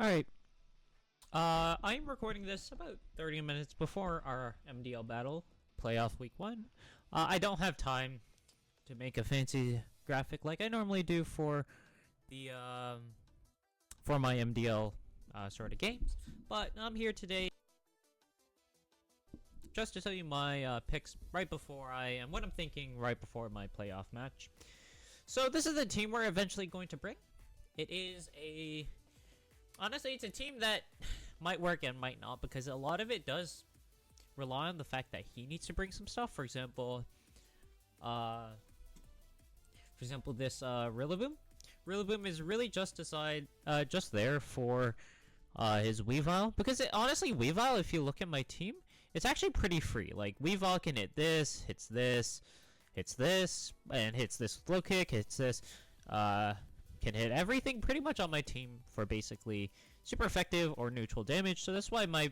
Alright. I'm recording this about 30 minutes before our MDL battle, playoff week 1. I don't have time to make a fancy graphic like I normally do for the for my MDL sort of games, but I'm here today just to tell you my picks right before what I'm thinking right before my playoff match. So this is the team we're eventually going to bring. It is honestly, it's a team that might work and might not, because a lot of it does rely on the fact that he needs to bring some stuff. For example, this Rillaboom. Rillaboom is really just there for his Weavile, because honestly, Weavile, if you look at my team, it's actually pretty free. Like, Weavile can hit this, hits this, and hits this with low kick, hits this, can hit everything pretty much on my team for basically super effective or neutral damage. So that's why I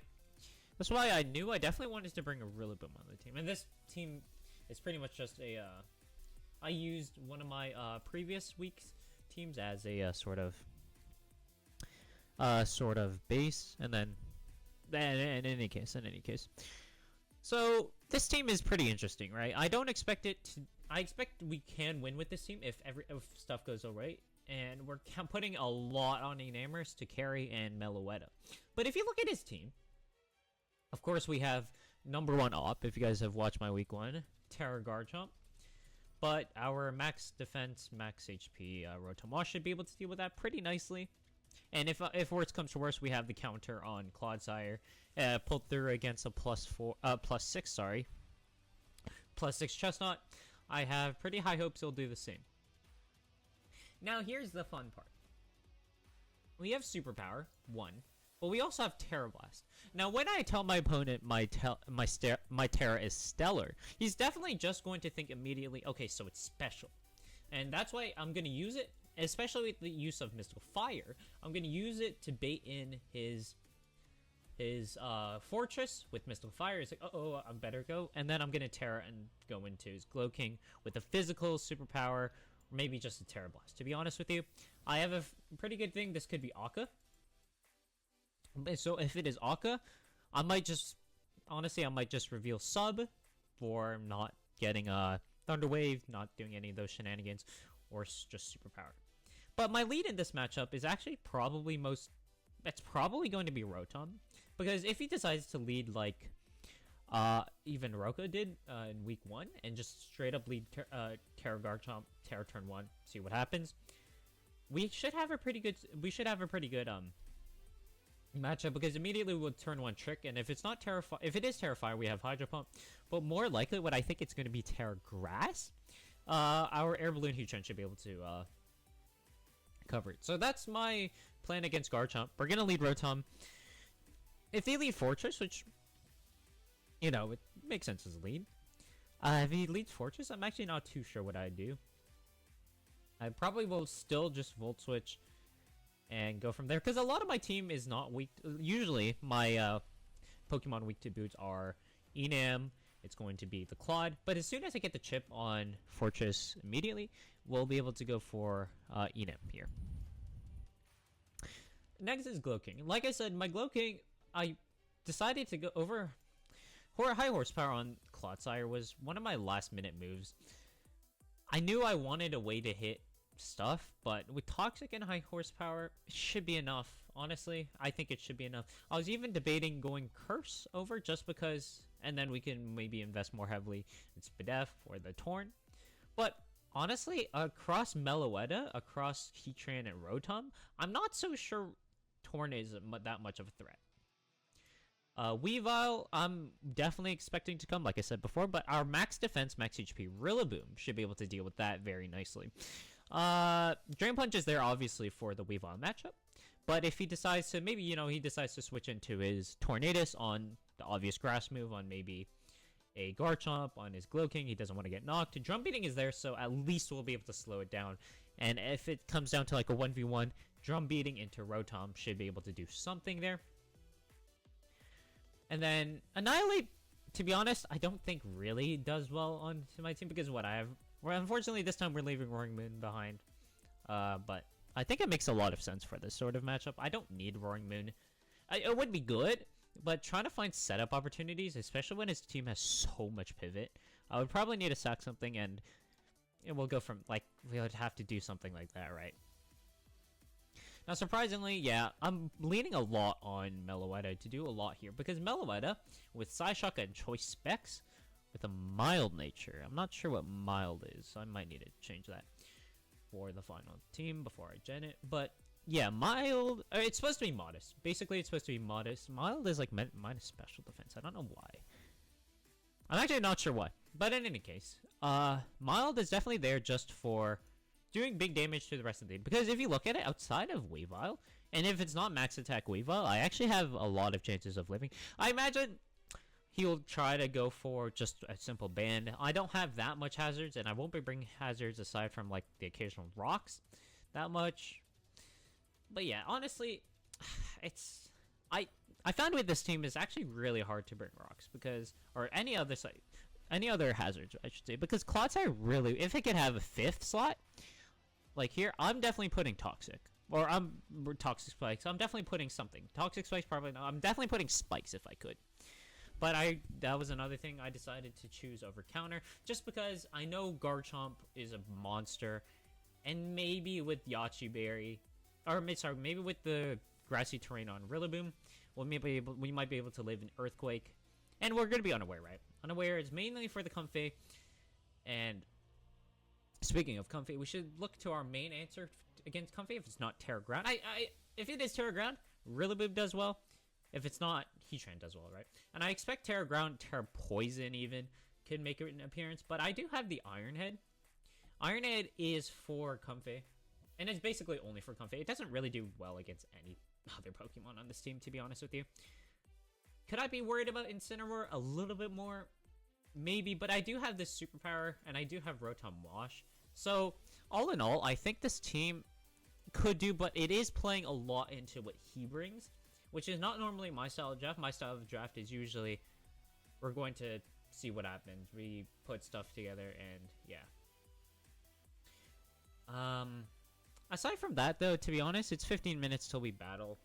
knew I definitely wanted to bring a Rillaboom on the team. And this team is pretty much just I used one of my previous week's teams as a sort of base, and then in any case. So this team is pretty interesting, right? I expect we can win with this team if stuff goes alright. And we're putting a lot on Enamorous to carry and Meloetta. But if you look at his team, of course we have number 1 op, if you guys have watched my week 1, Terra Garchomp. But our max defense, max HP Rotom should be able to deal with that pretty nicely. And if worse comes to worse, we have the counter on Clodsire, pulled through against a plus 6 Chestnut. I have pretty high hopes he'll do the same. Now here's the fun part. We have Superpower, 1, but we also have Terra Blast. Now when I tell my opponent my Terra is stellar, he's definitely just going to think immediately, okay, so it's special. And that's why I'm going to use it, especially with the use of Mystical Fire. I'm going to use it to bait in his Fortress with Mystical Fire. He's like, uh-oh, I better go. And then I'm going to Terra and go into his Glow-King with a physical Superpower, maybe just a Terra Blast. To be honest with you, I have a pretty good thing. This could be Akka. So if it is Akka, I might just reveal Sub for not getting a Thunder Wave, not doing any of those shenanigans, or just Superpower. But my lead in this matchup is actually probably going to be Rotom, because if he decides to lead like even Roka did in week 1, and just straight up lead Terra Garchomp, Terra turn 1, see what happens. We should have a pretty good matchup, because immediately we'll turn 1 Trick, and if it's not if it is Terra Fire, we have Hydro Pump. But more likely, what I think it's going to be Terra Grass. Our Air Balloon Heatran should be able to cover it. So that's my plan against Garchomp. We're going to lead Rotom. If they lead Fortress, which, you know, it makes sense as a lead. If he leads Fortress, I'm actually not too sure what I'd do. I probably will still just Volt Switch and go from there, because a lot of my team is not weak. Usually, my Pokemon weak to boots are Enam. It's going to be the Claude. But as soon as I get the chip on Fortress immediately, we'll be able to go for Enam here. Next is Glow-King. Like I said, my Glow-King, I decided to go over high horsepower on Clodsire was one of my last minute moves. I knew I wanted a way to hit stuff, but with Toxic and high horsepower, it should be enough. Honestly, I think it should be enough. I was even debating going Curse over, just because, and then we can maybe invest more heavily in Spadef or the Torn. But honestly, across Meloetta, across Heatran and Rotom, I'm not so sure Torn is that much of a threat. Weavile, I'm definitely expecting to come, like I said before, but our max defense, max HP Rillaboom should be able to deal with that very nicely. Drain Punch is there, obviously, for the Weavile matchup, but if he decides to, maybe, he decides to switch into his Tornadus on the obvious grass move on maybe a Garchomp, on his Glow-King, he doesn't want to get knocked. Drum Beating is there, so at least we'll be able to slow it down, and if it comes down to like a 1v1, Drum Beating into Rotom should be able to do something there. And then Annihilate, to be honest, I don't think really does well on my team, because unfortunately this time we're leaving Roaring Moon behind. But I think it makes a lot of sense for this sort of matchup. I don't need Roaring Moon. It would be good, but trying to find setup opportunities, especially when his team has so much pivot, I would probably need to sack something, and we'll go from, like, we would have to do something like that, right? Now, surprisingly, yeah, I'm leaning a lot on Meloetta to do a lot here, because Meloetta, with Psyshock and choice specs, with a mild nature, I'm not sure what mild is, so I might need to change that for the final team before I gen it, but yeah, mild, it's supposed to be modest. Basically, it's supposed to be modest. Mild is like minus special defense. I don't know why. I'm actually not sure why. But in any case, mild is definitely there just for doing big damage to the rest of the team. Because if you look at it outside of Weavile, and if it's not max attack Weavile, I actually have a lot of chances of living. I imagine he'll try to go for just a simple ban. I don't have that much hazards, and I won't be bringing hazards aside from like the occasional rocks that much. But yeah, honestly, it's I found with this team is actually really hard to bring rocks because, or any other site, any other hazards I should say, because Clodsire really, if it could have a 5th slot, like here, I'm definitely putting toxic, or I'm toxic spikes. I'm definitely putting something. Toxic spikes probably not. I'm definitely putting spikes if I could. But that was another thing I decided to choose over counter, just because I know Garchomp is a monster, and maybe with Yachi Berry. Or sorry, maybe with the grassy terrain on Rillaboom, we might be able to live in Earthquake, and we're gonna be unaware, right? Unaware is mainly for the Comfey, and speaking of Comfey, we should look to our main answer against Comfey if it's not Terra Ground. If it is Terra Ground, Rillaboom does well. If it's not, Heatran does well, right? And I expect Terra Ground, Terra Poison even could make an appearance, but I do have the Iron Head. Iron Head is for Comfey. And it's basically only for Comfey. It doesn't really do well against any other Pokemon on this team, to be honest with you. Could I be worried about Incineroar a little bit more? Maybe, but I do have this superpower, and I do have Rotom Wash. So, all in all, I think this team could do, but it is playing a lot into what he brings, which is not normally my style of draft. My style of draft is usually, we're going to see what happens. We put stuff together, and yeah. Aside from that, though, to be honest, it's 15 minutes till we battle.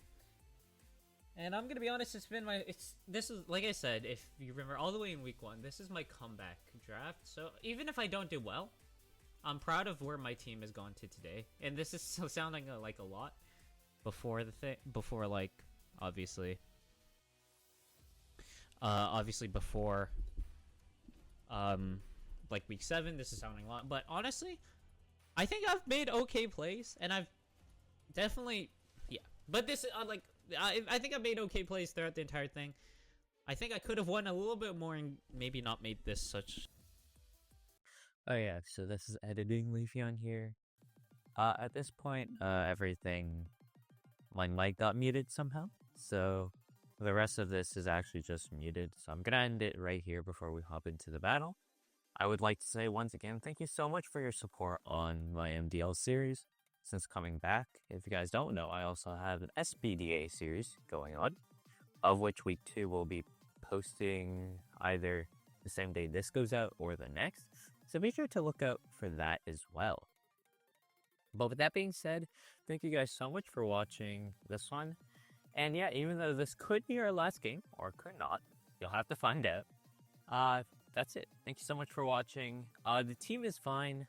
And I'm gonna be honest, this is, like I said, if you remember all the way in week 1, this is my comeback draft. So even if I don't do well, I'm proud of where my team has gone to today. And this is so sounding like a lot before like, obviously before, like week 7, this is sounding a lot. But honestly, I think I've made okay plays, and I've definitely, yeah. But this, I think I've made okay plays throughout the entire thing. I think I could have won a little bit more and maybe not made this such. Oh yeah, so this is editing Leafeon here. At this point, everything, my mic got muted somehow, so the rest of this is actually just muted. So I'm gonna end it right here before we hop into the battle. I would like to say once again, thank you so much for your support on my MDL series since coming back. If you guys don't know, I also have an SPDA series going on, of which week 2 will be posting either the same day this goes out or the next. So be sure to look out for that as well. But with that being said, thank you guys so much for watching this one. And yeah, even though this could be our last game, or could not, you'll have to find out. That's it. Thank you so much for watching. The team is fine,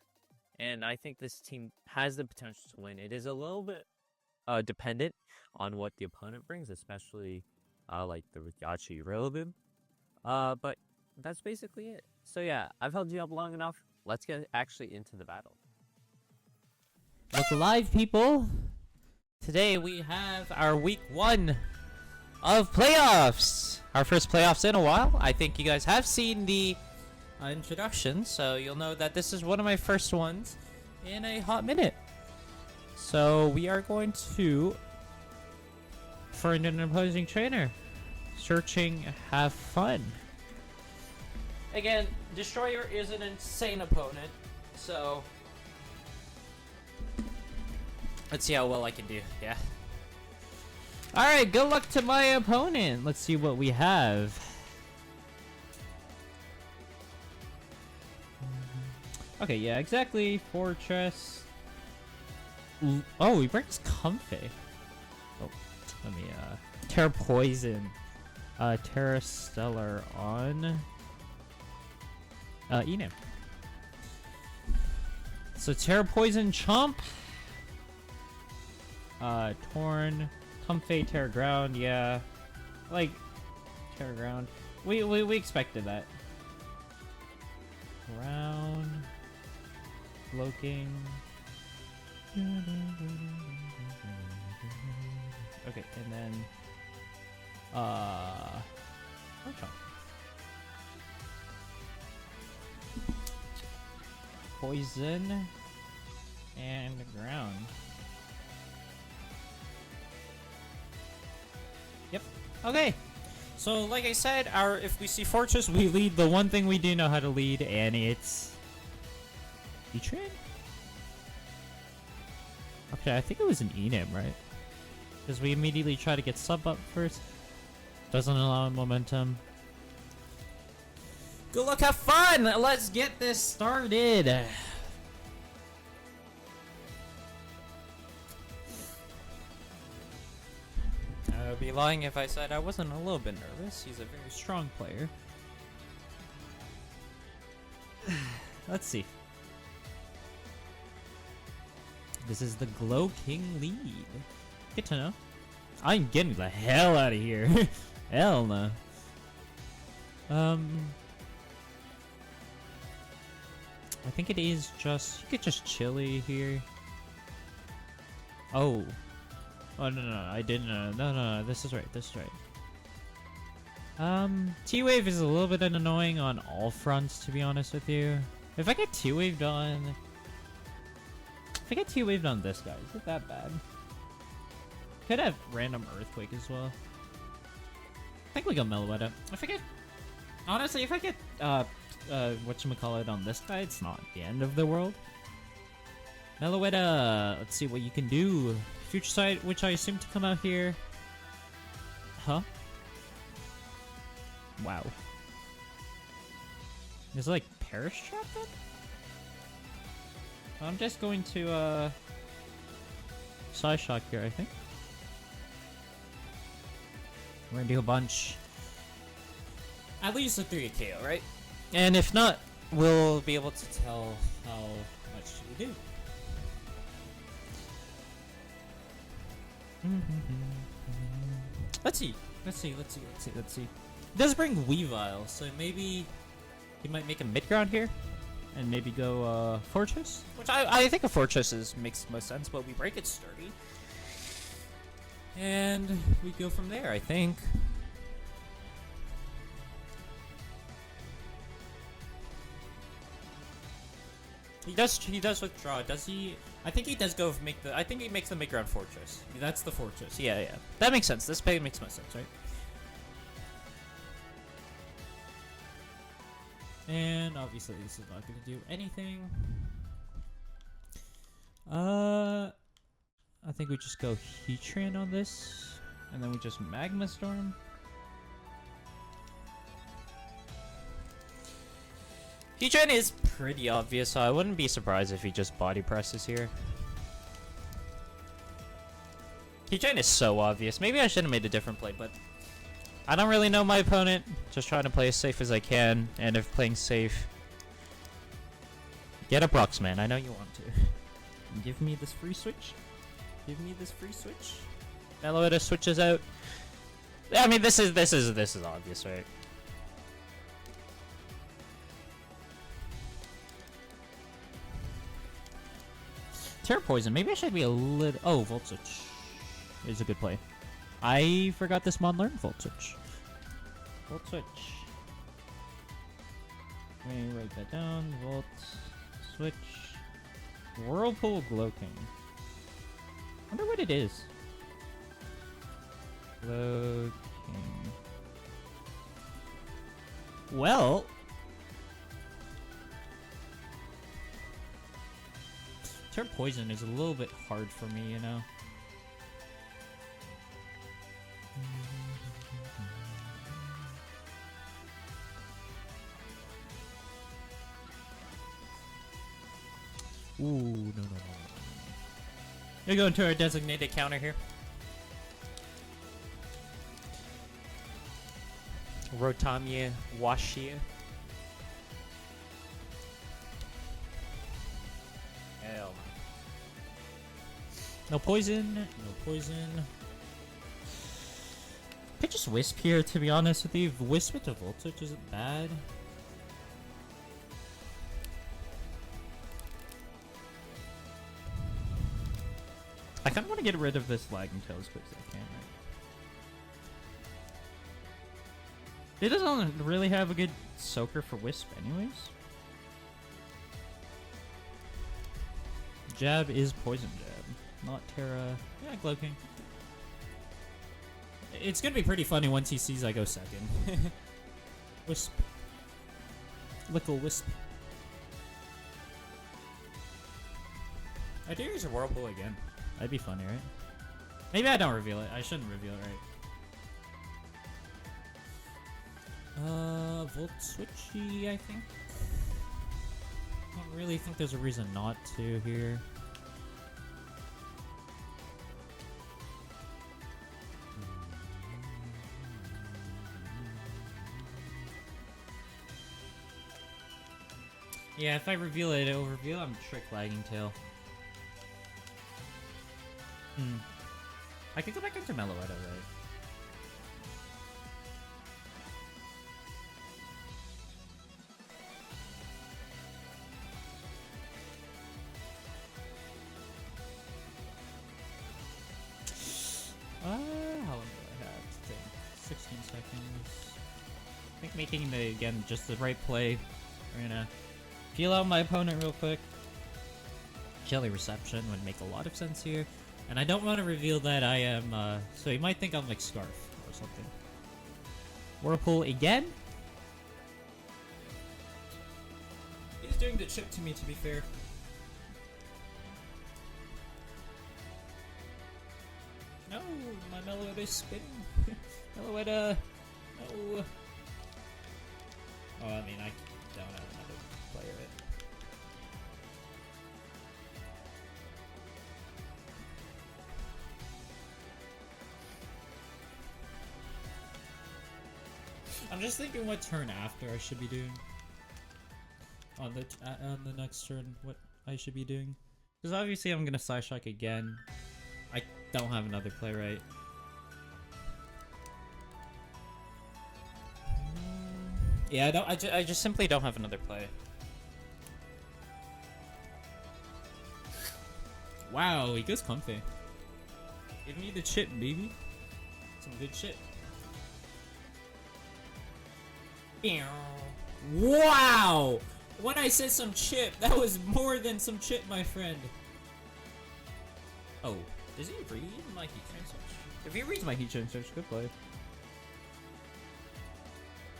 and I think this team has the potential to win. It is a little bit dependent on what the opponent brings, especially like the Yachi Rillaboom. But that's basically it. So yeah, I've held you up long enough. Let's get actually into the battle. Look alive, people! Today we have our week 1 of playoffs! Our first playoffs in a while. I think you guys have seen the introduction, so you'll know that this is one of my first ones in a hot minute. So we are going to find an opposing trainer. Searching, have fun. Again, Destroyer is an insane opponent, so let's see how well I can do, yeah. Alright, good luck to my opponent. Let's see what we have. Okay, yeah, exactly. Fortress. Oh, he brings Comfy. Oh, let me Terra Poison. Terra Stellar on Enam. So Terra Poison Chomp. Torn, Comfy, Terra Ground, yeah. Like Terra Ground. We expected that. Ground. Cloaking. Okay, and then Poison and Ground. Yep. Okay. So like I said, if we see Fortress, we lead the one thing we do know how to lead, and it's E-Train? Okay, I think it was an Enam, right? Because we immediately try to get sub up first. Doesn't allow momentum. Good luck, have fun! Let's get this started! I would be lying if I said I wasn't a little bit nervous. He's a very strong player. Let's see. This is the Glow King lead. Good to know. I'm getting the hell out of here. Hell no. I think it is just... You could just chilly here. Oh. Oh, no, I didn't. No, this is right, this is right. T-Wave is a little bit annoying on all fronts, to be honest with you. If I get T-Waved on... If I get T-Waved on this guy, is it that bad? Could have random Earthquake as well. I think we go Meloetta. If I get... Honestly, if I get, whatchamacallit on this guy, it's not the end of the world. Meloetta, let's see what you can do. Future Sight, which I assume to come out here. Huh? Wow. Is it like Perish Trap then? I'm just going to, Side Shock here, I think. We're gonna do a bunch. At least a 3 KO, right? And if not, we'll be able to tell how much we do. Let's see. It does bring Weavile, so maybe he might make a mid-ground here. And maybe go Fortress? Which I think a Fortress makes the most sense, but we break it sturdy. And we go from there, I think. He does withdraw, does he? I think he does go I think he makes the mid-ground Fortress. That's the Fortress. Yeah. That makes sense. This pay makes most sense, right? And obviously this is not going to do anything. I think we just go Heatran on this, and then we just Magma Storm. Heatran is pretty obvious, so I wouldn't be surprised if he just body presses here. Heatran is so obvious. Maybe I should have made a different play, but I don't really know my opponent. Just trying to play as safe as I can, and if playing safe, get a Bruxman. I know you want to. Give me this free switch. Give me this free switch. Meloetta switches out. I mean, this is obvious, right? Terra Poison. Maybe I should be a little... Oh, Volt Switch is a good play. I forgot this mod learned Volt Switch. Volt Switch. Let me write that down. Volt Switch. Whirlpool Glow King. Wonder what it is. Glow King. Well... Terra Poison is a little bit hard for me, you know? Ooh, no. We go into our designated counter here. Rotamia Washia. Hell no. No poison. No poison. Could just Wisp here, to be honest with you. Wisp with the Voltage isn't bad. I kind of want to get rid of this lagging tail as quick as I can, right? It doesn't really have a good soaker for Wisp anyways. Jab is Poison Jab, not Terra. Yeah, Gloking. It's gonna be pretty funny once he sees I go second. Wisp. Little Wisp. I do use a Whirlpool again. That'd be funny, right? Maybe I don't reveal it. I shouldn't reveal it, right? Volt Switchy, I think. I don't really think there's a reason not to here. Yeah, if I reveal it, it'll reveal I'm Trick Lagging Tail. I could go back into Meloetta, right? How long do I have to think? 16 seconds. I think making the, again, just the right play. We're gonna feel out my opponent real quick. Jelly Reception would make a lot of sense here. And I don't want to reveal that I am, so he might think I'm like Scarf or something. Whirlpool again? He's doing the chip to me, to be fair. No, my Meloetta is spinning. Meloetta, no. Oh, I mean, I don't have another player, right? I'm just thinking what turn after I should be doing. On the next turn, what I should be doing. Because obviously I'm gonna Psyshock again. I don't have another play, right? Yeah, I just simply don't have another play. Wow, he goes comfy. Give me the chip, baby. Some good shit. Wow! When I said some chip, that was more than some chip, my friend. Oh, does he read my heat train search? If he reads my heat train search, good play.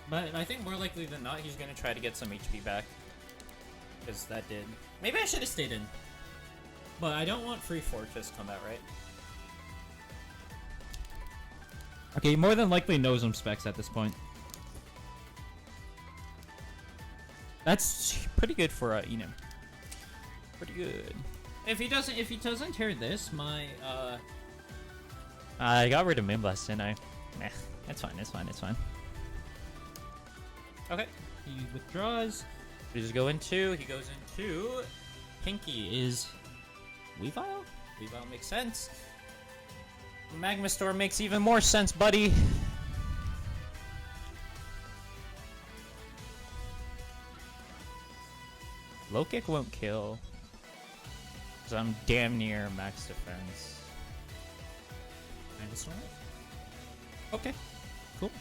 But I think more likely than not, he's gonna try to get some HP back. Because that did. Maybe I should have stayed in. But I don't want free Fortress combat, right? Okay, he more than likely knows some specs at this point. That's pretty good for Enum. Pretty good. If he doesn't tear this, my I got rid of Moonblast, didn't I? Nah, it's fine, it's fine, it's fine. Okay. He withdraws. He goes into Pinky is Weavile? Weavile makes sense. Magma Storm makes even more sense, buddy. Low kick won't kill. Because I'm damn near max defense. Magma Storm? Okay. Cool.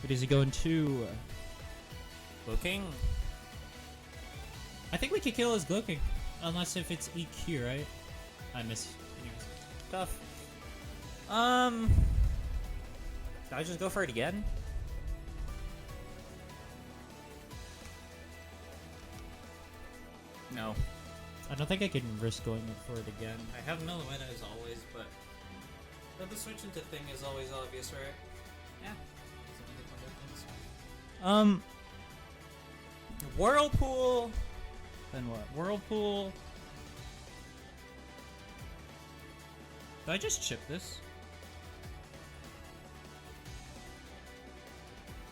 Where does he go into? Gloking? I think we could kill his Gloking. Unless if it's EQ, right? I miss. Tough. Can I just go for it again? No. I don't think I can risk going for it again. I have Meloetta as always, but the switch into thing is always obvious, right? Yeah. Whirlpool. Then what? Whirlpool. Do I just chip this?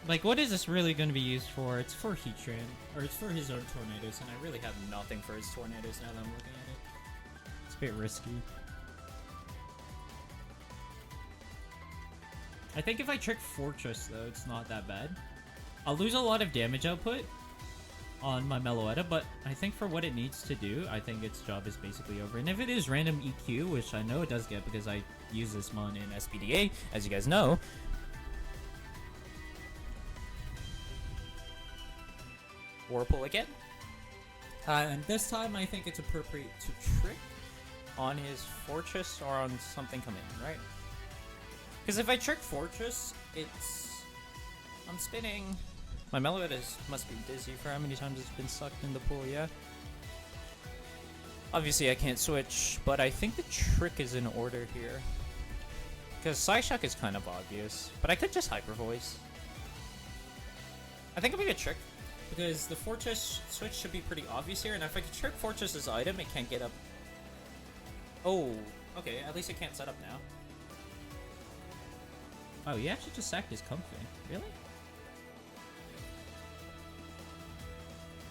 Like, what is this really going to be used for? It's for Heatran, or it's for his own Tornadoes, and I really have nothing for his Tornadoes now that I'm looking at it. It's a bit risky. I think if I trick Fortress, though, it's not that bad. I'll lose a lot of damage output on my Meloetta, but I think for what it needs to do, I think its job is basically over. And if it is random EQ, which I know it does get because I use this mon in SPDA, as you guys know. Whirlpool again. And this time I think it's appropriate to trick on his Fortress or on something coming in, right? Because if I trick Fortress, it's... I'm spinning... My Meloetta must be dizzy for how many times it's been sucked in the pool, yeah? Obviously I can't switch, but I think the trick is in order here. Because Psyshock is kind of obvious, but I could just Hyper Voice. I think I'm gonna trick. Because the Fortress switch should be pretty obvious here, and if I can trick Fortress's item, it can't get up. Oh, okay, at least it can't set up now. Oh, you actually just sacked his Comfy. Really?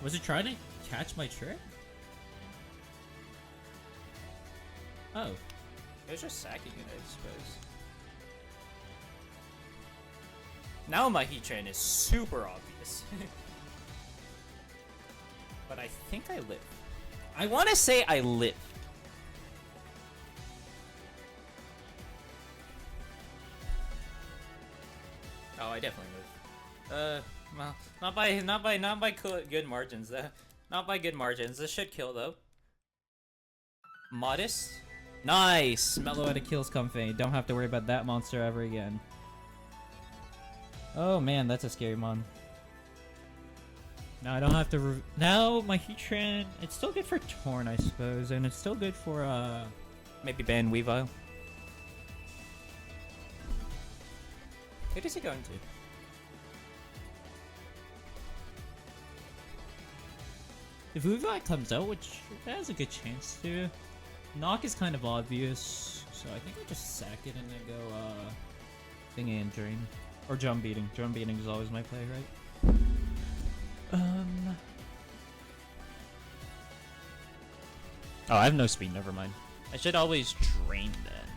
Was it trying to catch my trick? Oh. It was just sacking it, I suppose. Now my Heatran is super obvious. But I think I live. I want to say I live. Oh, I definitely live. Well, not by good margins. Not by good margins. This should kill though. Modest. Nice. Meloetta kills Comfy. Don't have to worry about that monster ever again. Oh man, that's a scary mon. Now I don't have to. Now my Heatran, it's still good for Torn, I suppose, and it's still good for maybe ban Weavile. Who is he going to? If Weavile comes out, which it has a good chance to, Knock is kind of obvious, so I think I just sack it and then go Thingy and Drain. Or Drum Beating. Drum Beating is always my play, right? Oh, I have no speed, never mind. I should always Drain then.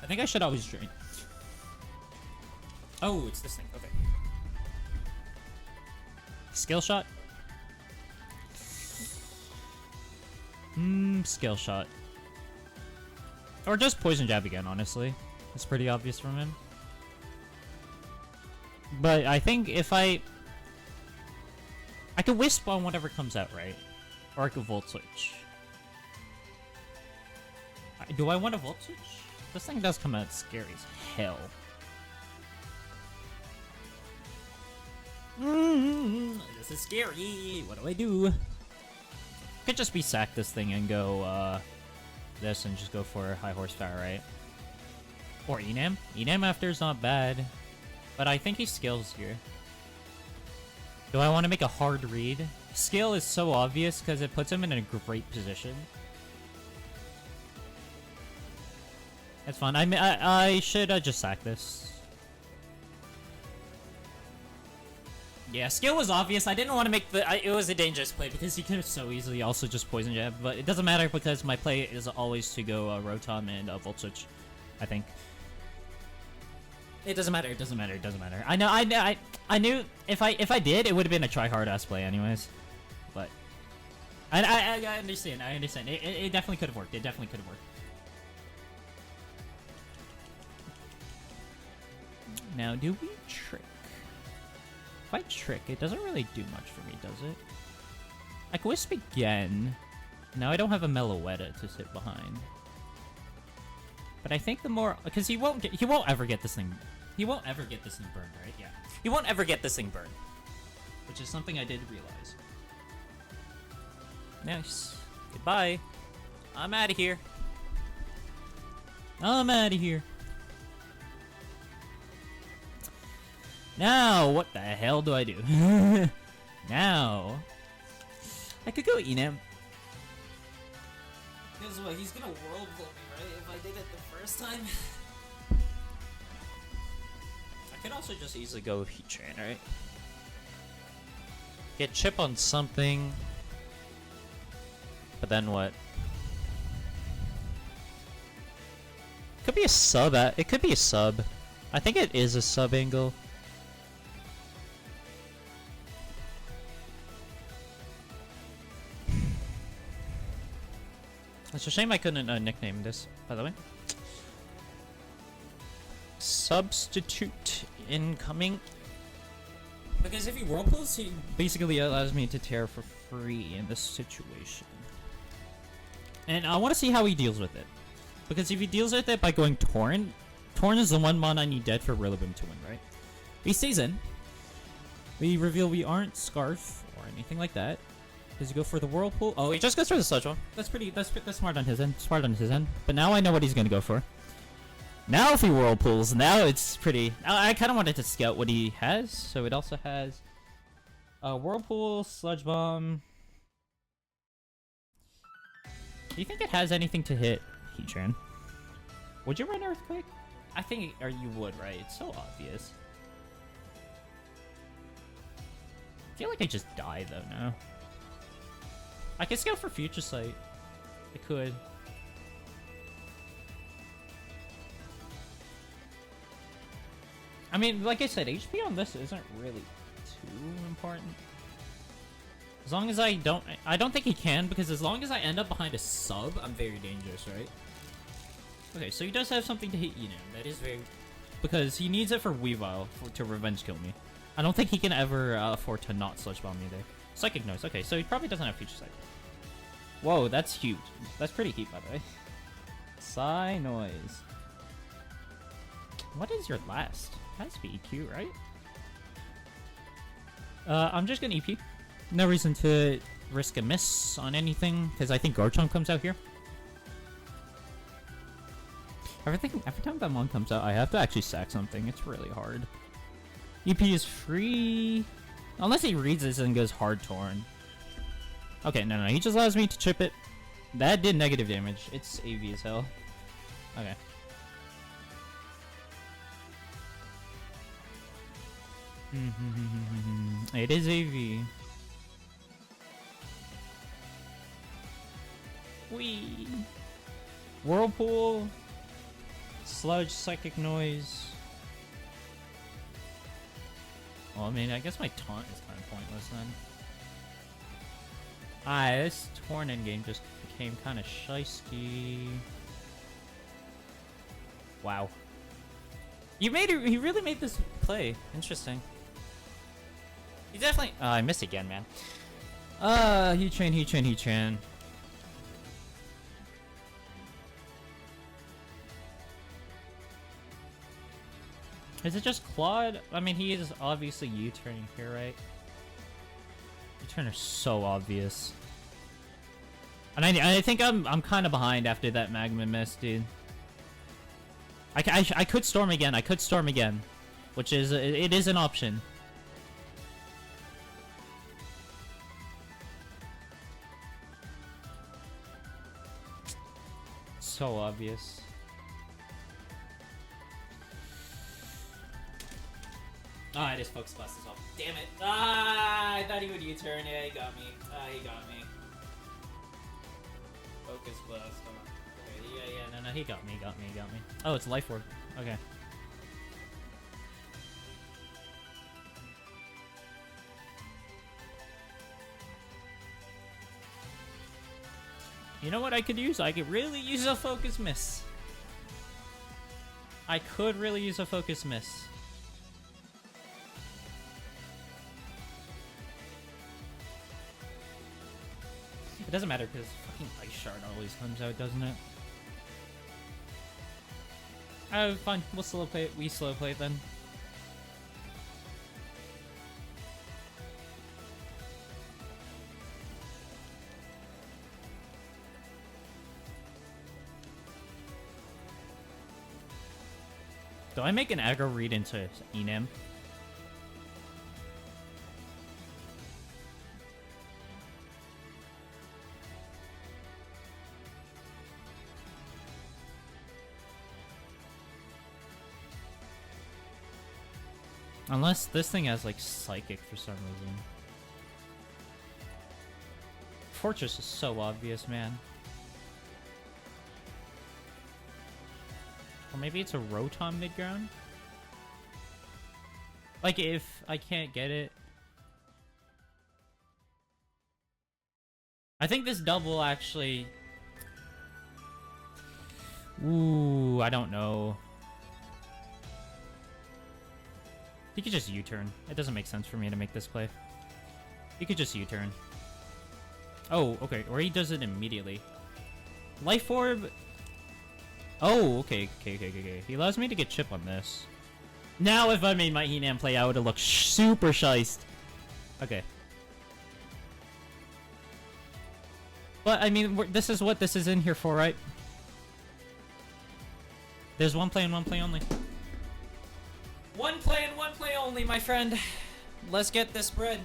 I think I should always Drain. Oh, it's this thing, okay. Skill Shot? Skill Shot. Or just Poison Jab again, honestly. It's pretty obvious from him. But I think if I could Wisp on whatever comes out, right? Or I could Volt Switch. Do I want to Volt Switch? This thing does come out scary as hell. This is scary. What do I do? Could just be sack this thing and go this and just go for high horsepower, right? Or Enam. Enam after is not bad. But I think he skills here. Do I want to make a hard read? Skill is so obvious because it puts him in a great position. That's fine. I should just sack this. Yeah, skill was obvious. I didn't want to make the... it was a dangerous play because he could have so easily also just Poison Jab. But it doesn't matter because my play is always to go Rotom and Volt Switch, I think. It doesn't matter. It doesn't matter. It doesn't matter. I knew if I did, it would have been a try hard ass play anyways. But I understand. I understand. It definitely could have worked. It definitely could have worked. Now, do we trick? If I trick, it doesn't really do much for me, does it? I can Wisp again. Now I don't have a Meloetta to sit behind. But I think the more, because he won't ever get this thing. He won't ever get this thing burned, right? Yeah. He won't ever get this thing burned, which is something I did realize. Nice. Goodbye. I'm out of here. I'm out of here. Now, what the hell do I do? Now, I could go Enam. Because what, he's gonna whirlpool me, right? If I did it the first time? I could also just easily go with Heat Train, right? Get chip on something. But then what? Could be a sub. It could be a sub. I think it is a sub angle. It's a shame I couldn't nickname this, by the way. Substitute incoming. Because if he whirlpools, he basically allows me to tear for free in this situation. And I want to see how he deals with it. Because if he deals with it by going Torn, Torn is the one mon I need dead for Rillaboom to win, right? He stays in. We reveal we aren't Scarf or anything like that. Does he go for the Whirlpool? Oh, he just goes for the Sludge Bomb. That's smart on his end. Smart on his end. But now I know what he's gonna go for. Now if he Whirlpools, now it's pretty... I kind of wanted to scout what he has. So it also has... Whirlpool, Sludge Bomb... Do you think it has anything to hit Heatran? Would you run Earthquake? I think... Or you would, right? It's so obvious. I feel like I just die, though, now. I could scout for Future Sight. I could. I mean, like I said, HP on this isn't really too important. As long as I don't think he can, because as long as I end up behind a sub, I'm very dangerous, right? Okay, so he does have something to hit Enam. That is very... Because he needs it for Weavile to revenge kill me. I don't think he can ever afford to not Sludge Bomb me there. Psychic Noise. Okay, so he probably doesn't have Future Sight. Whoa, that's huge. That's pretty heat, by the way. Psy Noise. What is your last? Has to be EQ, right? I'm just gonna EP. No reason to risk a miss on anything, because I think Garchomp comes out here. Every time that mon comes out, I have to actually sack something. It's really hard. EP is free. Unless he reads this and goes hard Torn. Okay, no, he just allows me to chip it. That did negative damage. It's AV as hell. Okay. It is AV. Whee! Whirlpool. Sludge, Psychic Noise. Well, I mean, I guess my taunt is kind of pointless then. This Torn endgame just became kind of shisty. Wow. You really made this play. Interesting. You definitely... I missed again, man. Heatran. Is it just Claude? I mean, he is obviously U-turning here, right? U-turn are so obvious. And I think I'm kind of behind after that Magma Mist, dude. I could Storm again. Which is... It is an option. So obvious. Ah, I just Focus Blast this off. Damn it. Ah, I thought he would U-turn. Yeah, he got me. He got me. Focus Blast. Okay, yeah, no, he got me. Oh, it's Life Orb. Okay. You know what I could use? I could really use a Focus Miss. It doesn't matter because fucking Ice Shard always comes out, doesn't it? Oh, fine. We'll slow play it. We slow play it then. Do I make an aggro read into Enam? Unless this thing has like psychic for some reason. Fortress is so obvious, man. Or maybe it's a Rotom mid-ground? Like, if I can't get it... I think this double actually... Ooh, I don't know. He could just U-turn. It doesn't make sense for me to make this play. He could just U-turn. Oh, okay. Or he does it immediately. Life Orb... Oh, okay. He allows me to get chip on this. Now, if I made my He-Nan play, I would have looked super shiced. Okay. But, I mean, this is what this is in here for, right? There's one play and one play only. One play and one play only, my friend. Let's get this bread.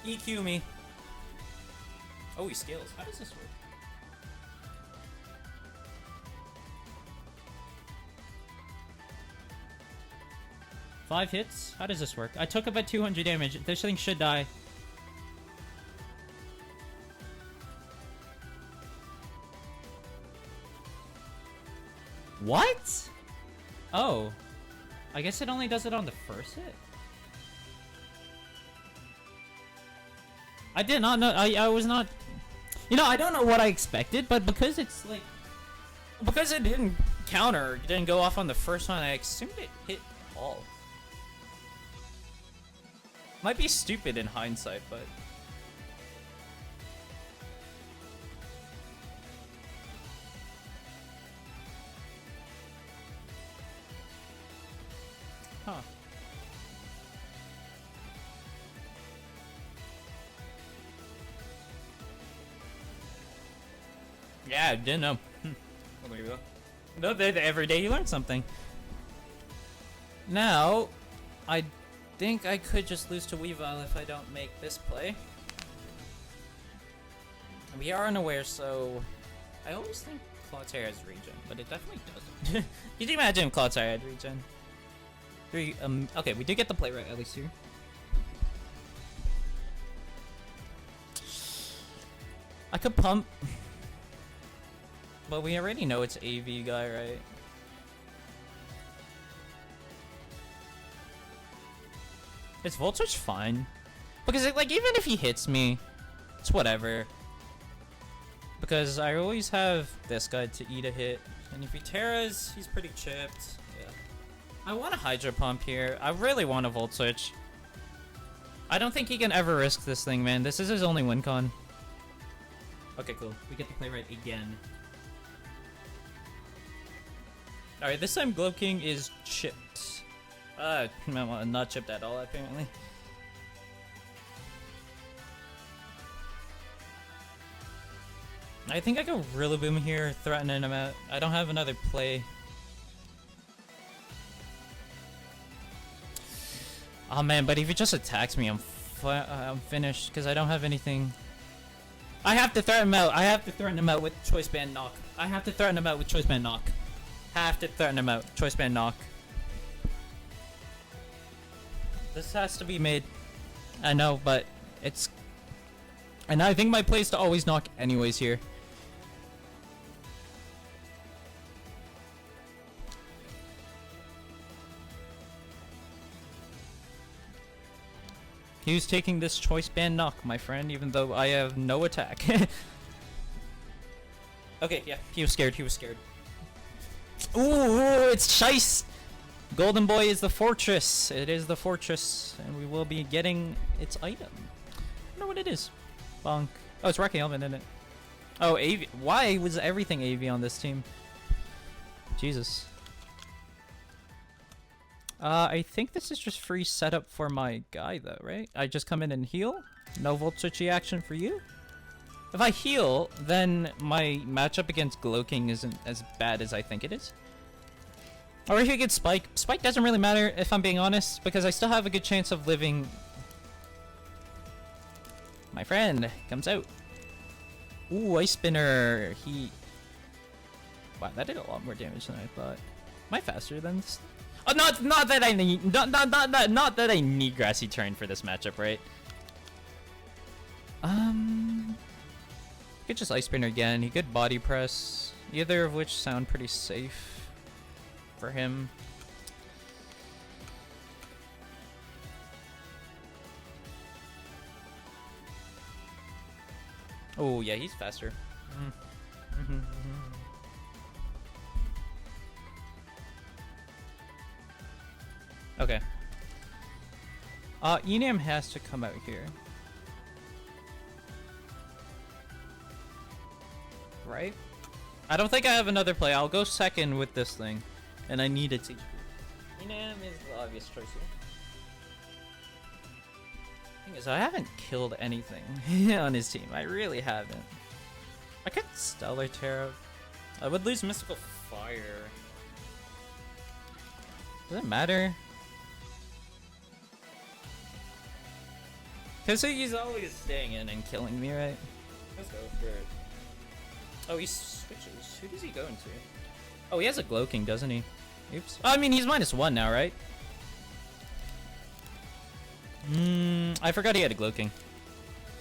EQ me. Oh, he scales. How does this work? Five hits? How does this work? I took about 200 damage. This thing should die. What? Oh. I guess it only does it on the first hit? I did not know. I was not... You know, I don't know what I expected, but because it's like... Because it didn't counter, it didn't go off on the first one, I assumed it hit all. Might be stupid in hindsight, but... Huh. Yeah, I didn't know. Well, there you go. No, every day you learn something. Now, I think I could just lose to Weavile if I don't make this play. We are unaware, so... I always think Clodsire has regen, but it definitely doesn't. Could you imagine if Clodsire had regen? Okay, we did get the play right, at least here. I could pump. But we already know it's AV guy, right? Is Voltage fine? Because, like, even if he hits me, it's whatever. Because I always have this guy to eat a hit. And if he Terras, he's pretty chipped. Yeah. I want a Hydro Pump here. I really want a Volt Switch. I don't think he can ever risk this thing, man. This is his only win con. Okay, cool. We get the play right again. Alright, this time Glove King is chipped. No, not chipped at all, apparently. I think I go Rillaboom here, threatening him out. I don't have another play. Oh man, but if he just attacks me, I'm finished, because I don't have anything. I have to threaten him out. I have to threaten him out with Choice Band Knock. I have to threaten him out with Choice Band Knock. Have to threaten him out. Choice Band Knock. This has to be made. I know, but it's... And I think my play is to always knock anyways here. He was taking this Choice Band Knock, my friend, even though I have no attack. Okay, yeah, he was scared, he was scared. Ooh, it's Shice! Golden Boy is the fortress. It is the fortress, and we will be getting its item. I don't know what it is. Bonk. Oh, it's Rocky Helmet, isn't it? Oh, AV. Why was everything AV on this team? Jesus. I think this is just free setup for my guy, though, right? I just come in and heal? No Volt Switchy action for you? If I heal, then my matchup against Glowking isn't as bad as I think it is. Or if you get Spike. Spike doesn't really matter, if I'm being honest, because I still have a good chance of living. My friend comes out. Ooh, Ice Spinner. He... Wow, that did a lot more damage than I thought. Am I faster than this? Not that I need not that I need grassy terrain for this matchup, right? He could just Ice Spinner again. He could body press. Either of which sound pretty safe for him. Oh yeah, he's faster. Okay. Enam has to come out here. Right? I don't think I have another play. I'll go second with this thing. And I need it to... Enam is the obvious choice here. Thing is, I haven't killed anything on his team. I really haven't. I could Stellar Terra. I would lose Mystical Fire. Does it matter? Because he's always staying in and killing me, right? Let's go for it. Oh, he switches. Who does he go into? Oh, he has a Glow King, doesn't he? Oops. Oh, I mean, he's -1 now, right? I forgot he had a Glow King.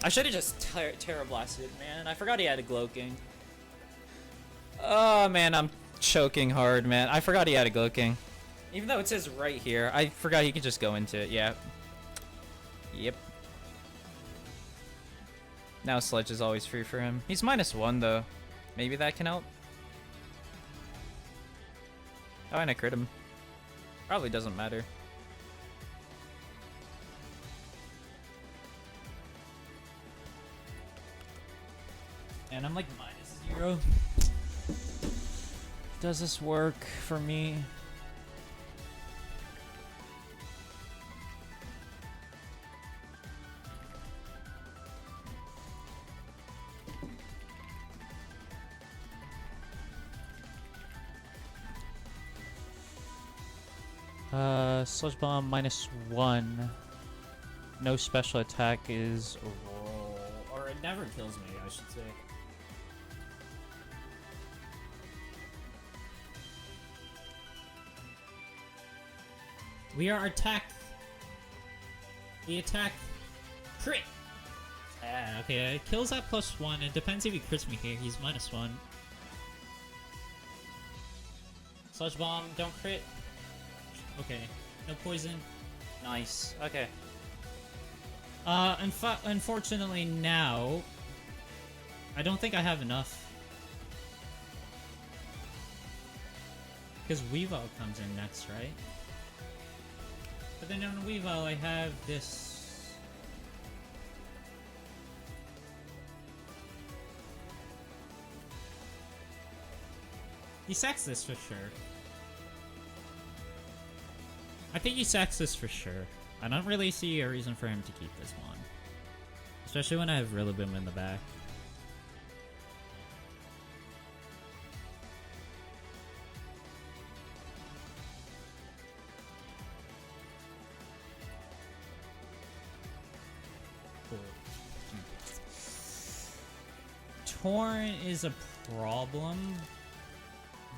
I should have just Terra Blasted, man. I forgot he had a Glow King. Oh, man, I'm choking hard, man. I forgot he had a Glow King. Even though it says right here, I forgot he could just go into it, yeah. Yep. Now Sledge is always free for him. He's -1, though. Maybe that can help. Oh, and I crit him. Probably doesn't matter. And I'm like -0. Does this work for me? Sludge Bomb -1. No special attack is a roll. Or it never kills me, I should say. We are attacked. We attack. Crit! Okay, it kills at +1. It depends if he crits me here. He's -1. Sludge Bomb, don't crit. Okay, no poison. Nice. Okay. Unfortunately now, I don't think I have enough. Because Weavile comes in next, right? But then on Weavile I have this... He sacks this for sure. I think he sacks this for sure. I don't really see a reason for him to keep this one. Especially when I have Rillaboom in the back. Cool. Torn is a problem,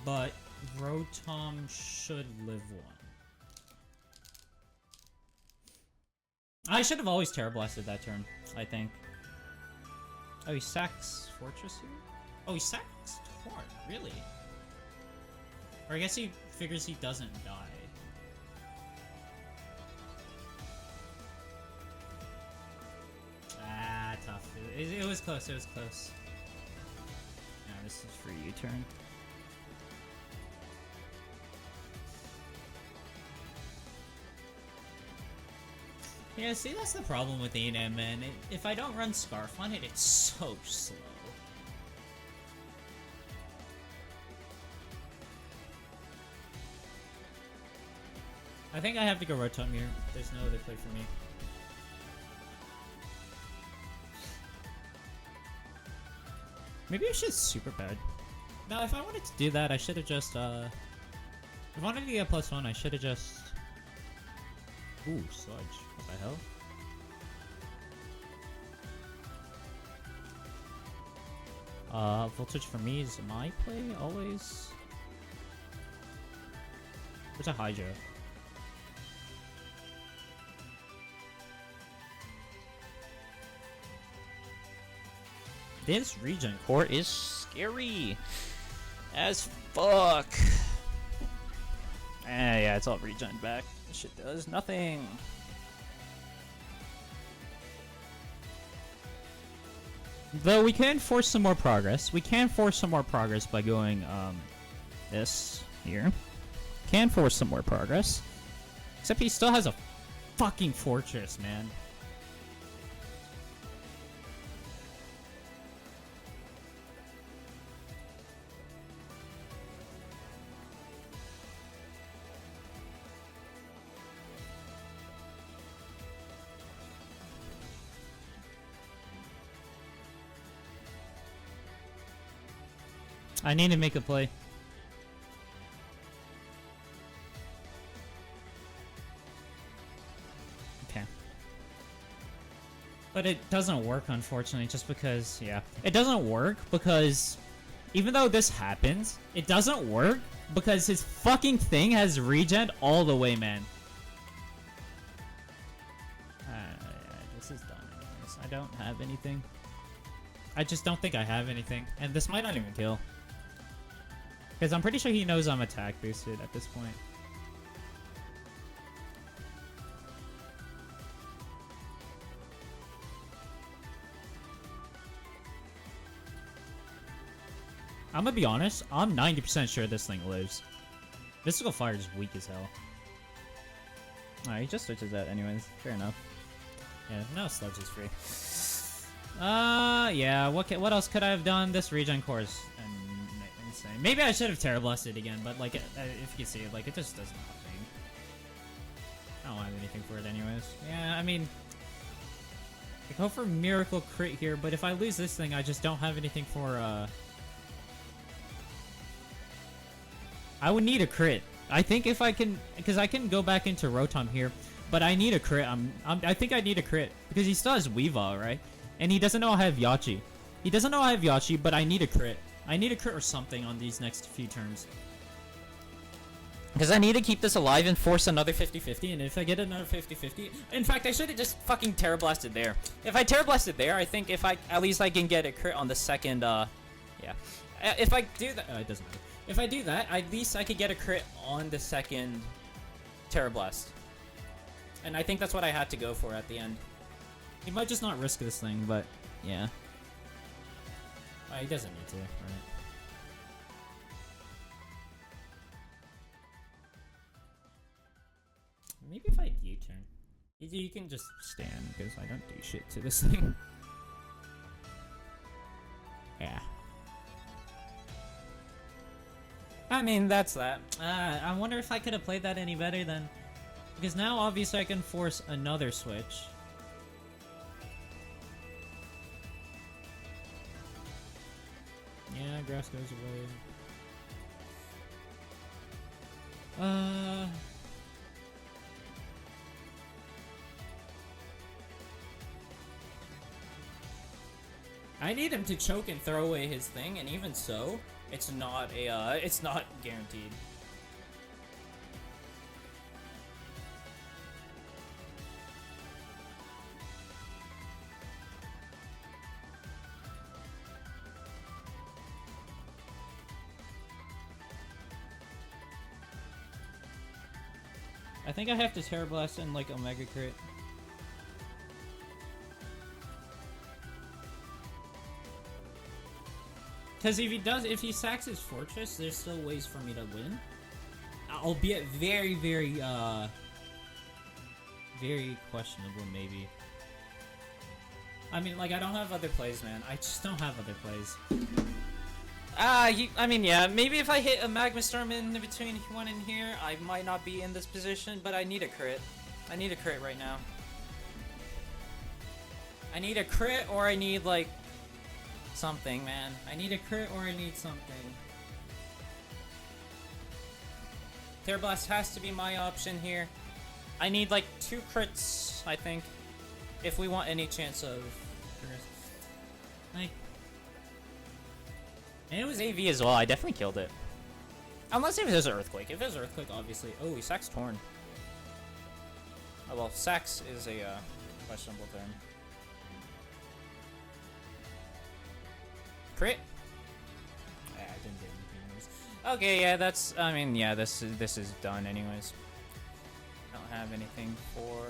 but Rotom should live one. I should have always Terra Blasted that turn, I think. Oh, he sacks Fortress here? Oh, he sacks Torn, really? Or I guess he figures he doesn't die. Ah, tough. It was close, it was close. Now this is for you turn. Yeah, see, that's the problem with Enam, man. If I don't run Scarf on it, it's so slow. I think I have to go Rotom here. There's no other play for me. Maybe I should Super Bad. No, if I wanted to do that, I should have just, if I wanted to get +1, I should have just... Ooh, Sludge. What the hell? Voltage for me is my play, always. There's a Hydra. This regen core is scary as fuck. Yeah, it's all regen back. This shit does nothing. Though we can force some more progress. We can force some more progress by going, this here. Can force some more progress. Except he still has a fucking fortress, man. I need to make a play. Okay. But it doesn't work, unfortunately, just because, yeah. It doesn't work because, even though this happens, it doesn't work because his fucking thing has regen all the way, man. Yeah, this is done anyways. I don't have anything. I just don't think I have anything. And this might not even kill. Because I'm pretty sure he knows I'm attack boosted at this point. I'm gonna be honest, I'm 90% sure this thing lives. Mystical Fire is weak as hell. Alright, he just switches that anyways. Fair enough. Yeah, now Sludge is free. Yeah, what else could I have done? This regen core is insane. Maybe I should have Terra Blasted again, but like, if you see it, like, it just does nothing. I don't have anything for it anyways. Yeah, I mean, I go for Miracle Crit here, but if I lose this thing, I just don't have anything for, I would need a crit. I think if I can, because I can go back into Rotom here, but I need a crit. I think I need a crit because he still has Weavile, right? And he doesn't know I have Yachi. He doesn't know I have Yachi, but I need a crit. I need a crit or something on these next few turns. Because I need to keep this alive and force another 50-50, and if I get another 50-50... In fact, I should have just fucking Terra Blasted there. If I Terra Blasted there, I think if I... At least I can get a crit on the second, yeah. If I do that... it doesn't matter. If I do that, at least I could get a crit on the second Terra Blast. And I think that's what I had to go for at the end. He might just not risk this thing, but yeah. He doesn't need to, right? Maybe if I U-turn. You can just stand, because I don't do shit to this thing. Yeah. I mean, that's that. I wonder if I could have played that any better then. Because now, obviously, I can force another switch. Yeah, grass goes away. I need him to choke and throw away his thing, and even so, it's not guaranteed. I think I have to Terra Blast and like Omega Crit. Because if he sacks his fortress, there's still ways for me to win. Albeit very, very, very questionable, maybe. I mean, like, I don't have other plays, man. I just don't have other plays. I mean, yeah, maybe if I hit a Magma Storm in between one and here, I might not be in this position, but I need a crit. I need a crit right now. I need a crit, or I need, like, something, man. I need a crit, or I need something. Terra Blast has to be my option here. I need, like, 2 crits, I think, if we want any chance of... Like... And it was AV as well. I definitely killed it. Unless if there's an Earthquake. If there's an Earthquake, obviously. Oh, he sacks Torn. Oh, well, sacks is a questionable term. Crit? Yeah, I didn't get anything anyways. Okay, yeah, that's, I mean, yeah, this is done anyways. I don't have anything for...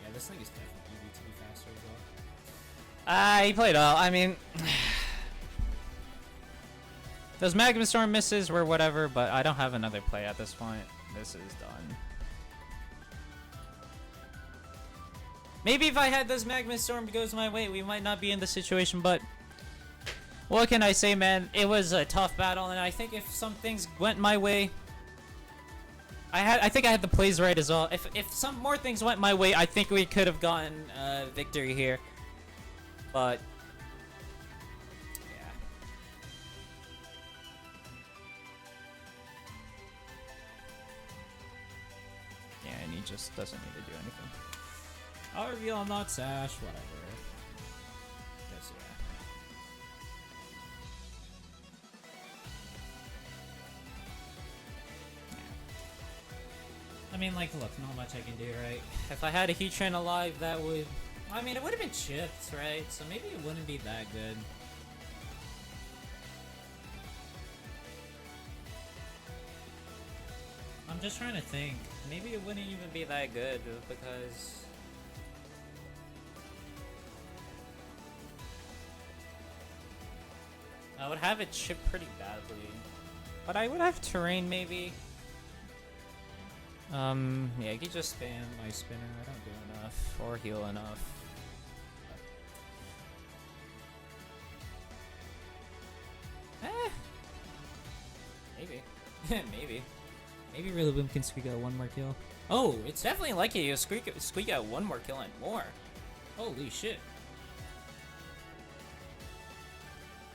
Yeah, this thing is definitely easy to be faster as well. He played well. I mean... Those Magma Storm misses were whatever, but I don't have another play at this point. This is done. Maybe if I had those Magma Storm goes my way, we might not be in this situation, but... What can I say, man? It was a tough battle, and I think if some things went my way... I think I had the plays right as well. If some more things went my way, I think we could have gotten victory here. But... And he just doesn't need to do anything. I'll reveal I'm not Sash, whatever. Guess, yeah. I mean, like, look, not much I can do, right? If I had a Heatran alive, that would... I mean, it would have been chipped, right? So maybe it wouldn't be that good. I'm just trying to think. Maybe it wouldn't even be that good because... I would have it chipped pretty badly. But I would have terrain maybe. Yeah, you can just spam my spinner. I don't do enough or heal enough. Maybe. Maybe. Maybe Rillaboom can squeak out one more kill. Oh, it's definitely likely you'll squeak out one more kill and more. Holy shit.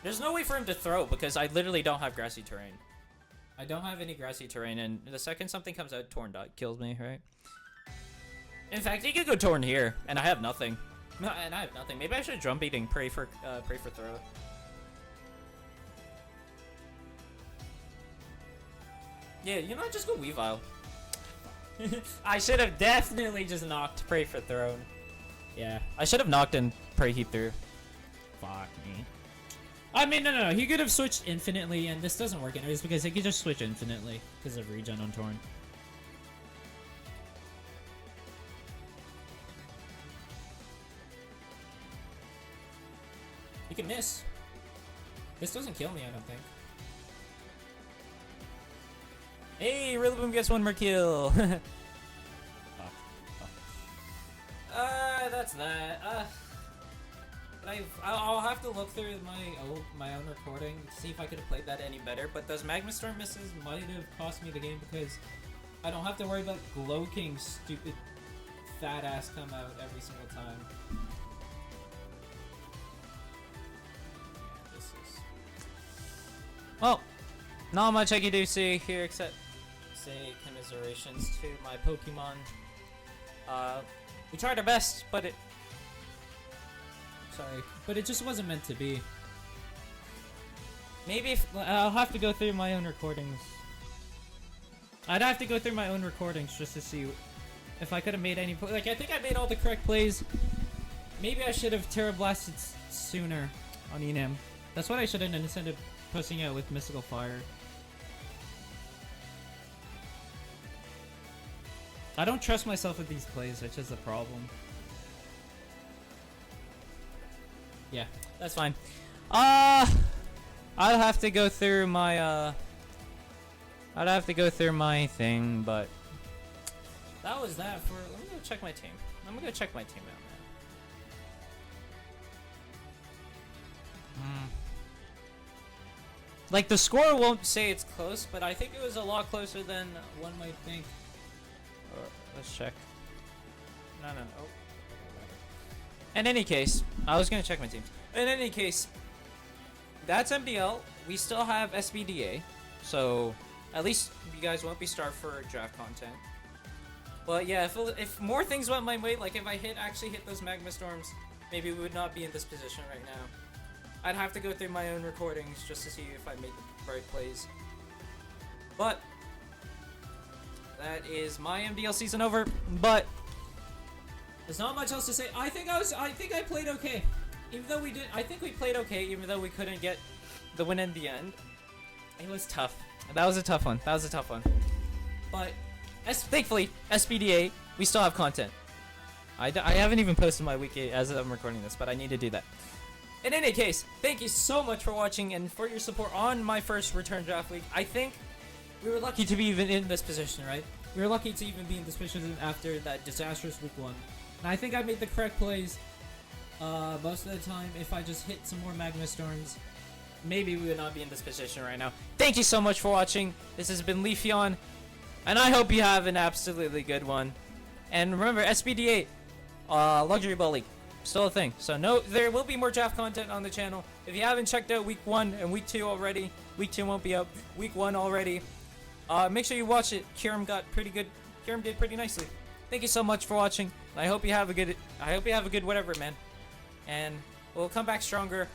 There's no way for him to throw because I literally don't have grassy terrain. I don't have any grassy terrain, and the second something comes out, Torn dot kills me, right? In fact, he could go Torn here, and I have nothing. No, and I have nothing. Maybe I should drum beating, pray for throw. Yeah, you know, just go Weavile. I should have definitely just knocked Pray for Throne. Yeah, I should have knocked and Pray he threw. Fuck me. I mean, no. He could have switched infinitely, and this doesn't work anyways because he could just switch infinitely because of regen on Torn. He can miss. This doesn't kill me, I don't think. Hey, Rillaboom gets one more kill. That's that. I'll have to look through my own recording to see if I could have played that any better. But those Magma Storm misses might have cost me the game because I don't have to worry about Glow King's stupid fat ass come out every single time. Yeah, this is... Well, not much I can do see here except say commiserations to my Pokemon. We tried our best, but it... Sorry, but it just wasn't meant to be. Maybe if... I'll have to go through my own recordings. I'd have to go through my own recordings just to see if I could have made any... Like, I think I made all the correct plays. Maybe I should have Terra Blasted sooner on Enam. That's what I should have done instead of posting out with Mystical Fire. I don't trust myself with these plays, which is a problem. Yeah, that's fine. I'll have to go through my, I'd have to go through my thing, but... That was that for... Let me go check my team. I'm gonna go check my team out, man. Like, the score won't say it's close, but I think it was a lot closer than one might think. Let's check. No. Oh. In any case, I was gonna check my teams. In any case, that's MDL. We still have SBDA, so at least you guys won't be starved for draft content. But yeah, if more things went my way, like if I actually hit those Magma Storms, maybe we would not be in this position right now. I'd have to go through my own recordings just to see if I made the right plays. But that is my MDL season over. But there's not much else to say. I think I played okay. Even though we did, I think we played okay. Even though we couldn't get the win in the end. It was tough. That was a tough one. But thankfully, SPDA, we still have content. I haven't even posted my wiki as I'm recording this, but I need to do that. In any case, thank you so much for watching and for your support on my first return draft week. I think we were lucky to be even in this position, right? We were lucky to even be in this position after that disastrous week 1. And I think I made the correct plays most of the time. If I just hit some more Magma Storms, maybe we would not be in this position right now. Thank you so much for watching. This has been Leafeon, and I hope you have an absolutely good one. And remember, SPD8, Luxury Ball League, still a thing. So no, there will be more draft content on the channel. If you haven't checked out week 1 and week 2 already, week 2 won't be up. Week 1 already. Make sure you watch it. Kiram got pretty good. Kiram did pretty nicely. Thank you so much for watching. I hope you have a good whatever, man. And we'll come back stronger.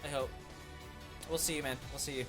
I hope. We'll see you, man. We'll see you.